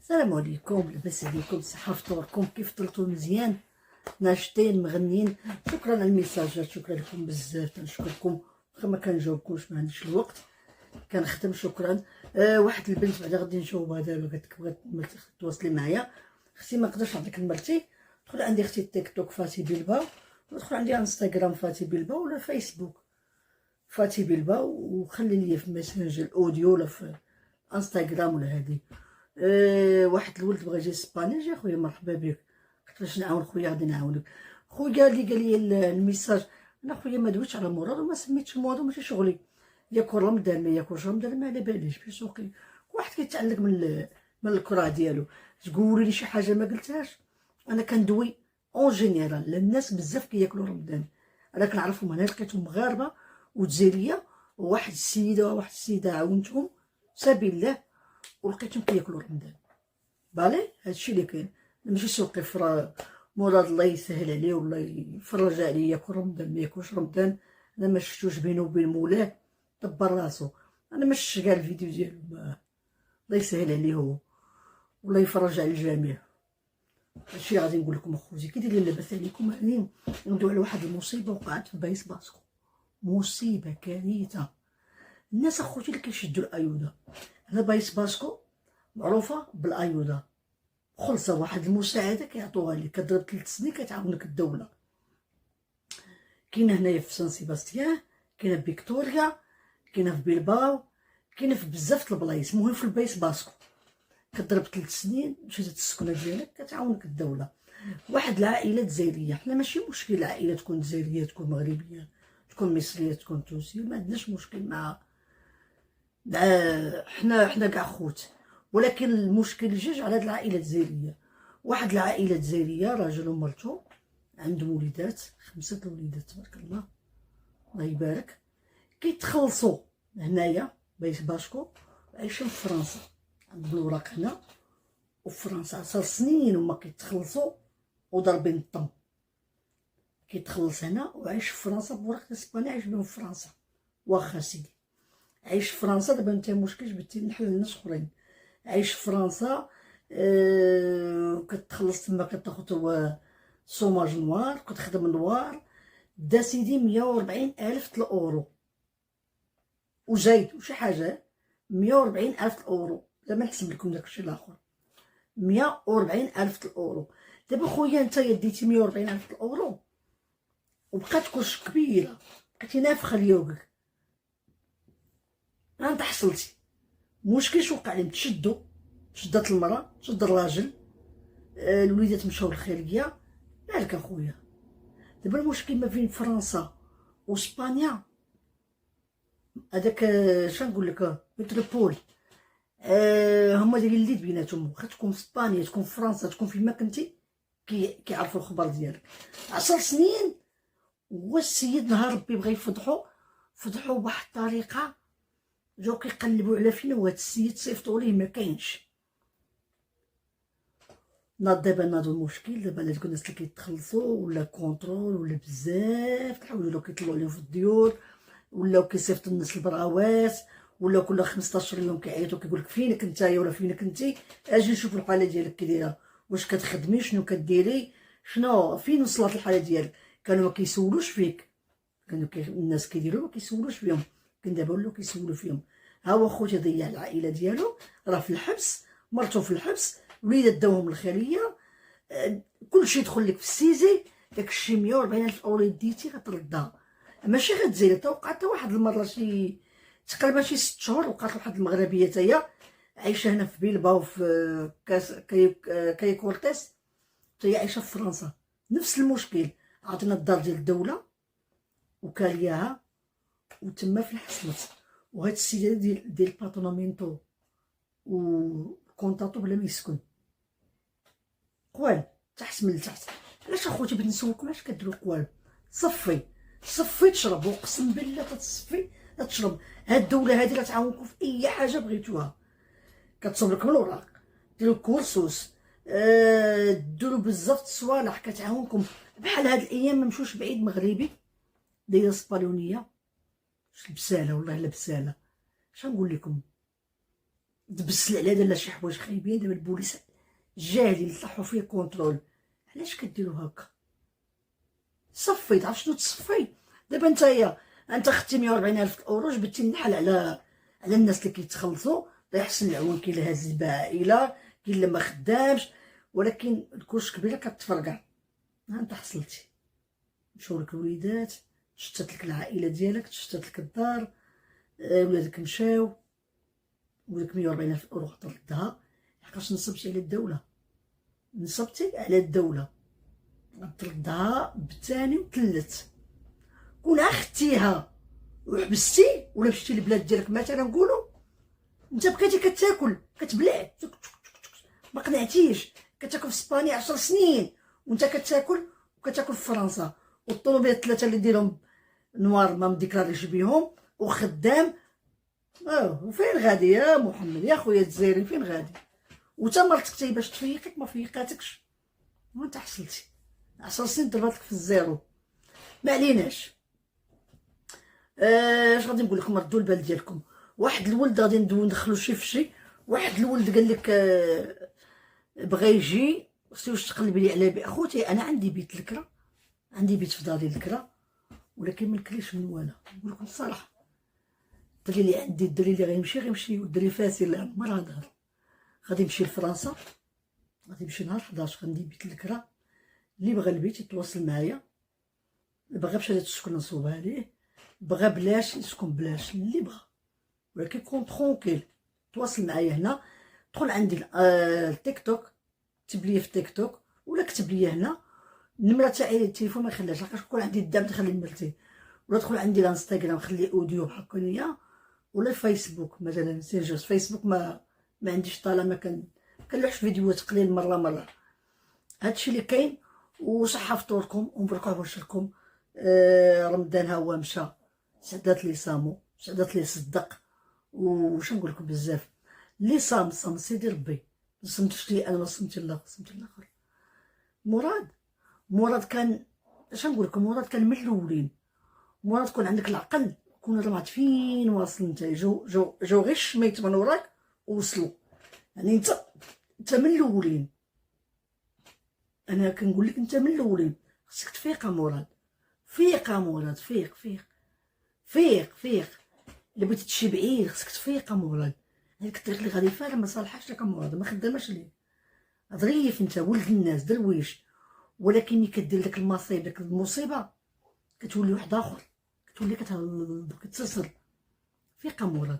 السلام عليكم، لاباس عليكم؟ صحة فطوركم؟ كيف فطرتوا؟ مزيان؟ ناشطين مغنيين؟ شكرا على الميساجات، شكرا لكم بزاف، كنشكركم. واخا ما كنجاوبكمش ما عنديش الوقت، كنخدم. شكرا. واحد البنت بعدا غادي نجاوبها دابا، قالت لك بغات تواصلي معايا. اختي ما نقدرش نعطيك نمرتي، دخل عندي اختي التيك توك فاتي بلباو، ودخل عندي انستغرام فاتي بلباو، ولا فيسبوك فاتي بلباو، وخلي لي في ماسنجر الاوديو ولا في انستغرام ولا هادي. واحد الولد بغى يجي اسبانيا، جا خويا مرحبا بك. قلت باش نعاون خويا غادي نعاونك. خويا قال لي الميساج، انا خويا ما دويتش على مراد وما سميتش الموضوع، ماشي شغلي. ياكل رمضان ما ياكلش رمضان ما على باليش في سوقي. واحد كيتعلق من الكرة ديالو. تقولي لي شي حاجه ما قلتهاش. انا كندوي اون جينيرال الناس بزاف كياكلوا رمضان، انا كنعرفهم. انا لقيتهم مغاربه وجزائريه، وواحد السيده عاونتهم سبيل الله، ولقيتهم كياكلوا رمضان. بالي هادشي اللي كاين. ماشي سوقي مراد الله يسهل عليه والله يفرج عليه، ياكل رمضان ما ياكلش رمضان. انا ما شفتوش بينه وبين مولاه، دبر راسو. انا ما شفتش كاع الفيديو ديالو. الله يسهل عليه هو والله يفرج على الجميع. هادشي غادي نقول لكم اخوتي. كي دايرين لاباس عليكم؟ هاني نوضوا على واحد المصيبه وقعت في بايس باسكو، مصيبه كارثه. الناس اخوتي اللي كيشدوا الايوده، هنا بايس باسكو معروفه بالايوده، خلصه واحد المساعده كيعطوها لك، كضرب 3 سنين كتعاونك الدوله. كاينه هنايا في سان سيباستيان، كاينه في فيكتوريا، كاينه في بيلباو، كاينه في بزاف د البلايص. المهم في البايس باسكو كضرب 3 سنين مشيتي السكنه ديالك كتعاونك الدوله. واحد العائله جزائريه، حنا ماشي مشكل العائله تكون جزائريه تكون مغربيه تكون مصريه تكون تونسيه، ما عندناش مشكل مع حنا كاع خوت. ولكن المشكل جاج على هاد العائله الجزائريه. واحد العائله جزائريه راجل ومرته عندهم وليدات، 5 الوليدات تبارك الله، الله يبارك. كيتخلصوا هنايا بايس باسكو، عايشين في فرنسا، عندهم الوراق هنا وفي فرنسا. 10 سنين هما كيتخلصوا وضاربين الطم. كيتخلص هنا وعايش في فرنسا بوراق اسبانيا، عايش بهم في فرنسا. واخا سيدي عايش في فرنسا، دابا انت مشكل جبتي نحل الناس اخرين. عايش في فرنسا، كتخلص تما كتاخد سوماج نوار، كتخدم نوار. دا سيدي 140,000 الاورو وزايد وشي حاجه. 140,000 الاورو، زعما نحسب لكم داكشي الاخر. 140,000 الاورو. دابا خويا انت ديتي 140,000 الاورو وبقات كلش كبيره، بقيتي نافخه ليوغك، انت حصلتي مشكل. شو وقع لهم؟ شدات المراه، شد الراجل، الوليدات مشاو للخارجيه. مالك اخويا؟ دابا المشكل ما بين فرنسا واسبانيا هذاك، شنقول لك، متروبول. هما دايرين الليد بيناتهم. واخا تكون في اسبانيا تكون في فرنسا تكون فيما كنتي، كيعرفوا الخبر ديالك. 10 سنين والسيد نهار ربي بغا فضحوا بواحد الطريقه. جاو كيقلبوا على فينا، وهاد السيد صيفطوا ليه ما كاينش. دابا ناضو المشكل. دابا هادوك الناس اللي كيتخلصوا ولا كونترول ولا بزاف الحوايج، ولاو كيطلعوا عليهم في الديور، ولاو كيصيفطوا الناس البراوات، ولاو كل 15 يوم كيعيطوا كيقولك فينك نتايا ولا فينك انتي، اجي نشوف الحاله ديالك كي دايره، واش كتخدمي، شنو كديري، شنو فين وصلت الحاله ديالك. كانوا ما كيسولوش فيك، كانوا الناس كيديروا ما كيسولوش فيهم. كان دابا ولاو كيسولوا فيهم. ها هو خوتي ضيع العائله ديالو، راه في الحبس، مرتو في الحبس، وليدات داوهم الخليه، كلشي يدخل لك في السيزي. داكشي 140,000 اورو ديتي غتردها. ماشي غير الجزائر، تا وقعت تا واحد المره شي تقريبا شي 6 شهور، وقعت واحد المغربيه تاهي عايشه هنا في بيلباو في كاي كورتيس، تاهي عايشه في فرنسا. نفس المشكل، عطينا الدار ديال الدوله وكالياها وتما فين حصلت. وهاد السيده ديال الباترونامينتو وكونطاطو بلا ما يسكن قوال تحت من لتحت. علاش اخوتي بغيت نسولكم، علاش كديروا قوال؟ صفي تشرب، وقسم بالله كتصفي تشرب. هاد الدوله هادي كتعاونكم في اي حاجه بغيتوها، كتصوب لكم الاوراق، ديروا كورسوس، ديروا بزاف د الصوالح كتعاونكم. بحال هاد الايام ما مشوش بعيد مغربي دايره اسبانيونيه، بساله والله الا بساله. اش نقول لكم؟ تبسل على دابا شي حوايج خايبين. دابا البوليس جاهلين طاحوا فيه كونترول. علاش كديروا هكا؟ صفي، تعرف شنو تصفي؟ دابا نتايا انت خدتي 140,000 اورو، جبتي النحل على الناس اللي كيتخلصوا. الله يحسن العون، كاين اللي هاز العائله، كاين اللي ما خدامش، ولكن الكرش كبيره كتفرقع. ها انت حصلتي، مشاو لك الوليدات، تشتت لك العائله ديالك، تشتت لك الدار، ولادك مشاو، ولك 140,000 اورو طردها لحقاش نصبتي على الدوله. نصبتي على الدوله، غتردها بثاني وثلث. كون اخدتيها وحبستي ولا مشيتي للبلاد ديالك مثلا، نقولوا انت بقيتي كتاكل كتبلع ما قنعتيش، كتاكل في اسبانيا 10 سنين وانت كتاكل في فرنسا، والطوموبيل 3 اللي ديرهم نوار ما مديكلاريش بيهم وخدام. وفين غادي يا محمد يا خويا الجزائري؟ فين غادي؟ وتا مرتك تاي باش تفيقك ما فيقاتكش، وانت حصلتي 10 سنين ضرباتك في الزيرو. ما عليناش. اش غادي نقول لكم؟ ردوا البال ديالكم. واحد الولد غادي ندخلو شي في شي. واحد الولد قال لك بغى يجي، خصني واش تقلبي لي على اخوتي. انا عندي بيت الكرا، عندي بيت في داري الكرا، ولكن ما نكريش من وانا. نقول لكم الصراحه، الدري اللي عندي، الدري اللي غيمشي، والدري فاسي لا عمر هضر. غادي نمشي لفرنسا، غادي نمشي نهار 11، غندي بيت الكرا. اللي بغى البيت يتواصل معايا، بغى باش تسكن نصوبها ليه، بغى بلاش يسكن بلاش، اللي بغى، ولكن كون ترونكيل. تواصل معايا هنا، دخل عندي التيك توك، كتب لي في تيك توك، ولا كتب لي هنا النمره تاعي التليفون ما يخليهاش، لحقاش كون عندي الدعم تخلي نمرتي، ولا دخل عندي الانستغرام خلي اوديو بحال هكايا، ولا الفيسبوك مثلا ميسنجر. فيسبوك ما عنديش طالما كنلوحش فيديوهات قليل مره. هادشي اللي كاين. وصحه فطوركم ومبروك عواشركم. رمضان ها هو مشى، سعدات لي صامو، سعدات لي صدق. وش نقول لكم بزاف، اللي صام سيدي ربي. ما صمتش لي انا، ما صمت لا الاخر. مراد كان، اش نقول لكم، مراد كان من الاولين. مراد تكون عندك العقل، كون رمات فين واصل انت. جو غير شميت من وراك ووصلوا. يعني انت من الاولين. انا كنقول لك انت من الاولين. خصك تفيق مراد، فيق مراد، فيق. الا بغيتي تمشي بعيد خصك تفيق مراد. هذيك الطريق اللي غادي فيها ما صالحاش لك مراد، ما خداماش ليه. ظريف انت، ولد الناس، درويش، ولكن ملي كدير داك المصيب، داك المصيبه، كتولي واحد اخر، كتولي كتهلب كتسلسل. فيق مراد،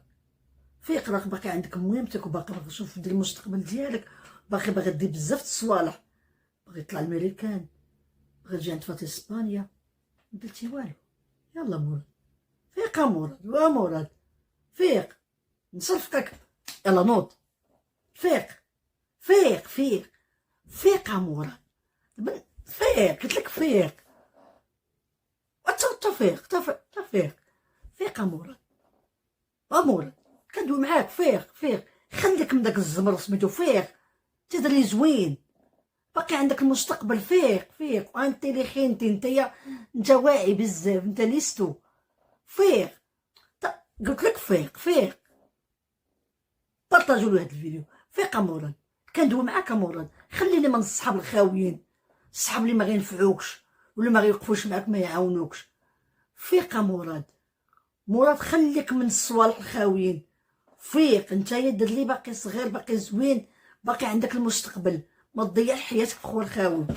فيق. راك باقي عندك مهمتك، وباقي شوف دير المستقبل ديالك، باغي دير بزاف د الصوالح، باغي يطلع الميريكان، باغي تجي عند فاتي اسبانيا، ما درتي والو. يلا مراد، فيق مراد، فيق. نصرفقك، يلا نوض، فيق مراد، فيق. قلت لك فيق، فيق مراد، كندوي معاك. فيق، خليك من داك الزمر سميتو فيق، تدري زوين، باقي عندك المستقبل. فيق. وانت اللي خينتي انت واعي بزاف، انت ليستو. فيق، قلت لك فيق. بارطاجوا له هذا الفيديو. فيق مراد، كندوي معاك مراد. خليني من الصحاب الخاويين، الصحاب اللي ما غينفعوكش ولا ما غيوقفوش معاك، ما يعاونوكش. فيق مراد، خليك من الصوالح الخاويين. فيق، نتايا دير لي باقي صغير، باقي زوين، باقي عندك المستقبل. ما تضيعش حياتك في خوار خاوي.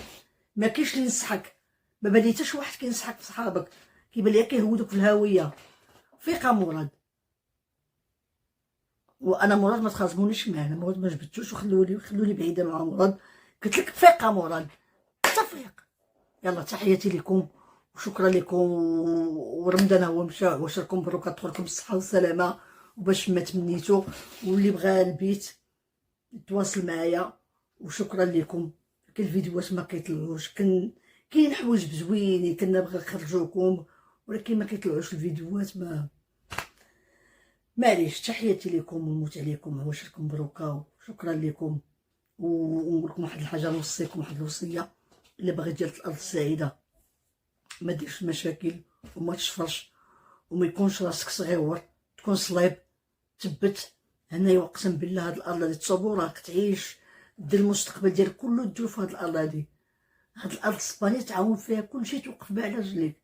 ما كاينش اللي ينصحك، ما بالي حتى شي واحد كينصحك في صحابك، كيبان ليا كيهودوك في الهويه. فيق مراد. وانا مراد ما تخاصمونيش معاه، مراد ما جبدتوش، وخلوني بعيده مع مراد. قلت لك فيق مراد، تفيق. يلا تحياتي لكم وشكرا لكم. ورمضان هو مشى، واشركم مبروك، تدخلكم بالصحه والسلامه وباش ما تمنيتو. واللي بغى البيت يتواصل معايا. وشكرا لكم. كاين الفيديوهات ما كيطلعوش، كاين حوايج بزوينين كنا بغا نخرجوكم، ولكن ما كيطلعوش الفيديوهات. معليش. تحياتي لكم ونموت عليكم، عواشركم مبروكه وشكرا لكم. ونقول لكم واحد الحاجه، نوصيكم واحد الوصيه، اللي باغي ديال الارض السعيده ما ديرش مشاكل وما تشفرش، وما يكونش راسك صغيور، تكون صليب، تبت، انايا اقسم بالله هاد الارض هادي تصبر راك تعيش، دير المستقبل ديالك كله ديرو في هاد الارض هادي. هاد الارض اسبانيا تعاون فيها كلشي، توقف بها على رجليك.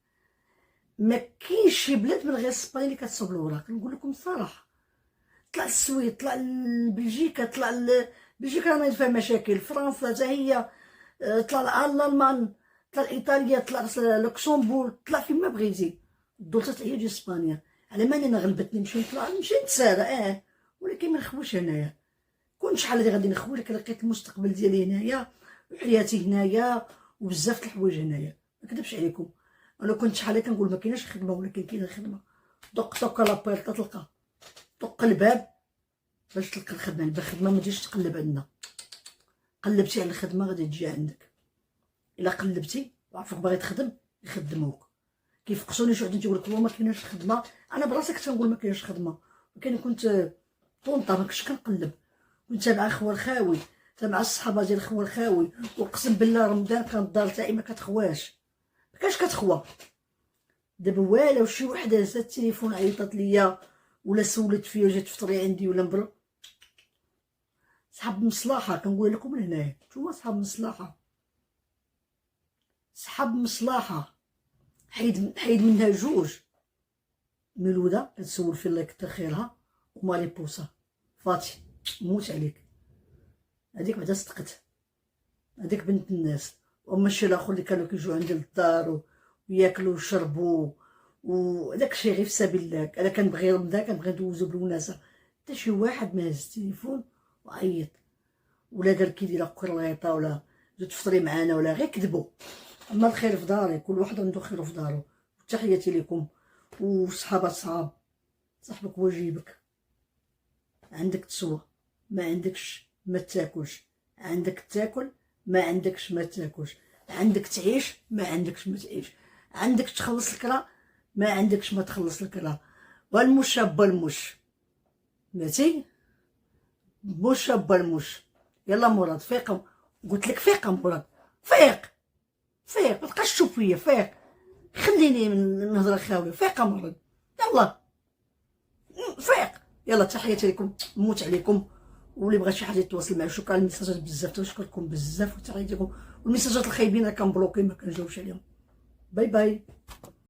ما كاينش شي بلاد من غير اسبانيا اللي كتصوب الوراق، نقول لكم الصراحه. طلع للسويد، طلع لبلجيكا، طلع بلجيكا راه فيها مشاكل، فرنسا حتى هي، طلع لالمان، طلع لايطاليا، طلع لوكسمبورغ، طلع فين ما بغيتي. الدول تاع هي ديال اسبانيا. على مالي انا غلبتني نمشي نطلع، نمشي نتسارع ولكن ما نخويش هنايا. كون شحال هادي غادي نخوي، لكن لقيت المستقبل ديالي هنايا وحياتي هنايا وبزاف د الحوايج هنايا. ما نكذبش عليكم، انا كنت شحال كنقول ما كايناش خدمه، ولكن كاينه الخدمه. دق لابيرطا تلقى، دق الباب باش تلقى الخدمه. الخدمه ما تجيش تقلب عندنا، قلبتي على الخدمه غادي تجي عندك. الا قلبتي وعرفوك باغي تخدم يخدموك. كيفقسوني شي وحدين تيقول لك ما كايناش خدمه، انا براسي كنت نقول ما كايناش خدمه، ولكن كنت طونطا ما كنتش كنقلب. كنت مع خوال خاوي، مع الصحابه ديال خوال خاوي، وقسم بالله رمضان كانت الدار تاعي ما كتخواش، ما كانش كتخوى. دابا والو شي وحده هزات التليفون عيطات ليا ولا سولت فيا جات تفطري عندي ولا مبرر. صحاب مصلحه كنقول لكم من هنايا، نتوما صحاب مصلحه، صحاب مصلحه. حيد منها جوج. ميلوده كتسول في الله يكثر خيرها، ومالي بوسه فاتي موت عليك، هذيك بعدا صدقت، هذيك بنت الناس. وما الشي الاخر اللي كانوا كيجيو عندي للدار وياكلوا ويشربوا وداك الشيء غير في سبيل الله. انا كنبغي رمضان كنبغي ندوزو بالوناسه، حتى شي واحد ما هز التليفون وعيط ولا قال كي دايره كريطه ولا جات تفطري معانا ولا غير كذبوا. اما الخير في داري، كل واحد عنده خير في دارو. تحياتي لكم وصحابات صحاب. صاحبك واجبك، عندك تسوى، ما عندكش ما تاكلش، عندك تاكل ما عندكش ما تاكلش، عندك تعيش ما عندكش ما تعيش، عندك تخلص الكرا ما عندكش ما تخلص الكرا. والمش شابه المش ماتي، مش شابه المش. يلا مراد فيق، قلت لك فيق مراد، فيق فيق، ما تبقاش تشوف فيا، فيق خليني من نهضر خاوي، فيق مراد يلا فيق. يلا تحياتي لكم، نموت عليكم. واللي بغى شي حاجه يتواصل معايا. شكرا على الميساجات بزاف، تنشكركم بزاف وتحياتي لكم. والميساجات الخايبين كنبلوكي ما كنجاوبش عليهم. باي باي.